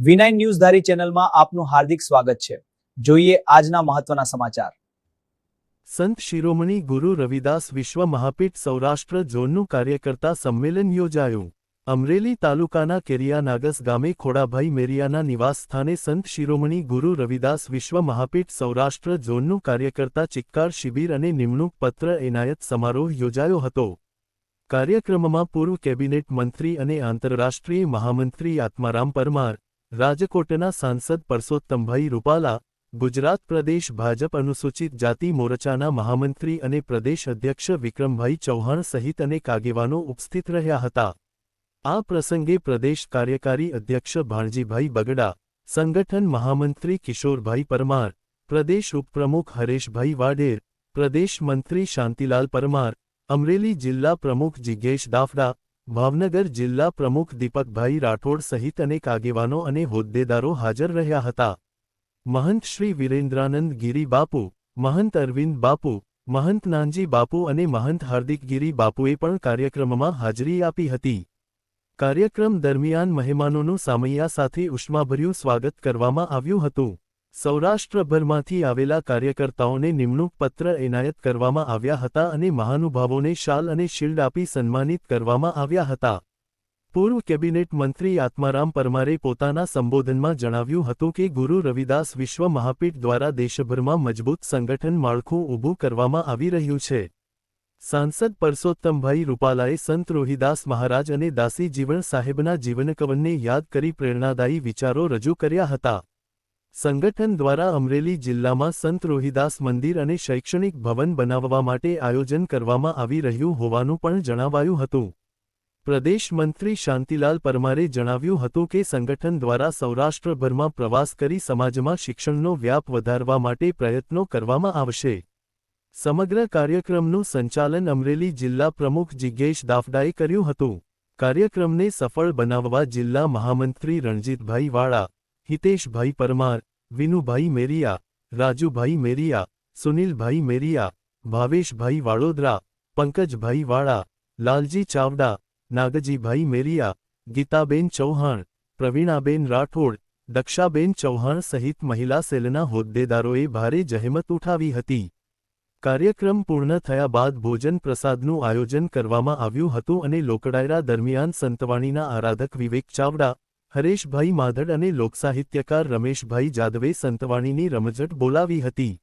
V9 news ધારી ચેનલમાં આપનું હાર્દિક સ્વાગત છે। જોઈએ આજના મહત્વના સમાચાર। સંત શિરોમણી ગુરુ રવિદાસ વિશ્વ મહાપીઠ સૌરાષ્ટ્ર ઝોનનું કાર્યકર્તા સંમેલન યોજાયું। અમરેલી તાલુકાના કેરિયાનાગસ ગામે ખોડાભાઈ મેરિયાના નિવાસસ્થાને સંત શિરોમણી ગુરુ રવિદાસ વિશ્વ મહાપીઠ સૌરાષ્ટ્ર ઝોનનું કાર્યકર્તા ચિક્કાર શિબિર અને નિમણૂક પત્ર એનાયત સમારોહ યોજાયો હતો। કાર્યક્રમમાં પૂર્વ કેબિનેટ મંત્રી અને આંતરરાષ્ટ્રીય મહામંત્રી આત્મારામ પરમાર, રાજકોટના સાંસદ પરસોત્તમભાઈ રૂપાલા, ગુજરાત પ્રદેશ ભાજપ અનુસૂચિત જાતિ મોરચાના મહામંત્રી અને પ્રદેશ અધ્યક્ષ વિક્રમભાઈ ચૌહાણ સહિત અનેક આગેવાનો ઉપસ્થિત રહ્યા હતા। આ પ્રસંગે પ્રદેશ કાર્યકારી અધ્યક્ષ ભાણજીભાઈ બગડા, સંગઠન મહામંત્રી કિશોરભાઈ પરમાર, પ્રદેશ ઉપપ્રમુખ હરેશભાઈ વાઢેર, પ્રદેશ મંત્રી શાંતિલાલ પરમાર, અમરેલી જિલ્લા પ્રમુખ જિજ્ઞેશ દાફડા, ભાવનગર જિલ્લા પ્રમુખ દીપકભાઈ રાઠોડ સહિત અનેક આગેવાનો અને હોદ્દેદારો હાજર રહ્યા હતા। મહંત શ્રી વિરેન્દ્રાનંદ ગિરી બાપુ, મહંત અરવિંદ બાપુ, મહંત નાનજી બાપુ અને મહંત હાર્દિક ગિરી બાપુએ પણ કાર્યક્રમમાં હાજરી આપી હતી। કાર્યક્રમ દરમિયાન મહેમાનોનું સામૈયા સાથે ઉષ્માભર્યું સ્વાગત કરવામાં આવ્યું હતું। સૌરાષ્ટ્રભરમાંથી આવેલા કાર્યકર્તાઓને નિમણૂક પત્ર એનાયત કરવામાં આવ્યા હતા અને મહાનુભાવોને શાલ અને શિલ્ડ આપી સન્માનિત કરવામાં આવ્યા હતા। પૂર્વ કેબિનેટ મંત્રી આત્મારામ પરમારે પોતાના સંબોધનમાં જણાવ્યું હતું કે ગુરુ રવિદાસ વિશ્વ મહાપીઠ દ્વારા દેશભરમાં મજબૂત સંગઠન માળખું ઊભું કરવામાં આવી રહ્યું છે। સાંસદ પરસોત્તમભાઈ રૂપાલાએ સંત રોહિદાસ મહારાજ અને દાસી જીવણ સાહેબના જીવનકવનને યાદ કરી પ્રેરણાદાયી વિચારો રજૂ કર્યા હતા। સંગઠન દ્વારા અમરેલી જિલ્લામાં સંત રોહિદાસ મંદિર અને શૈક્ષણિક ભવન બનાવવા માટે આયોજન કરવામાં આવી રહ્યું હોવાનું પણ જણાવાયું હતું। પ્રદેશ મંત્રી શાંતિલાલ પરમારે જણાવ્યું હતું કે સંગઠન દ્વારા સૌરાષ્ટ્રભરમાં પ્રવાસ કરી સમાજમાં શિક્ષણનો વ્યાપ વધારવા માટે પ્રયત્નો કરવામાં આવશે। સમગ્ર કાર્યક્રમનું સંચાલન અમરેલી જિલ્લા પ્રમુખ જિજ્ઞેશ દાફડાએ કર્યું હતું। કાર્યક્રમને સફળ બનાવવા જિલ્લા મહામંત્રી રણજીતભાઈ વાળા, હિતેશભાઈ પરમાર, વિનુભાઈ મેરિયા, રાજુભાઈ મેરિયા, સુનિલભાઈ મેરિયા, ભાવેશભાઈ વાળોદરા, પંકજભાઈ વાળા, લાલજી ચાવડા, નાગજીભાઈ મેરિયા, ગીતાબેન ચૌહાણ, પ્રવીણાબેન રાઠોડ, દક્ષાબેન ચૌહાણ સહિત મહિલા સેલના હોદ્દેદારોએ ભારે જહેમત ઉઠાવી હતી। કાર્યક્રમ પૂર્ણ થયા બાદ ભોજન પ્રસાદનું આયોજન કરવામાં આવ્યું હતું અને લોકડાયરા દરમિયાન સંતવાણીના આરાધક વિવેક ચાવડા, હરેશભાઈ માધડ અને લોકસાહિત્યકાર રમેશભાઈ જાદવે સંતવાણીની રમઝટ બોલાવી હતી।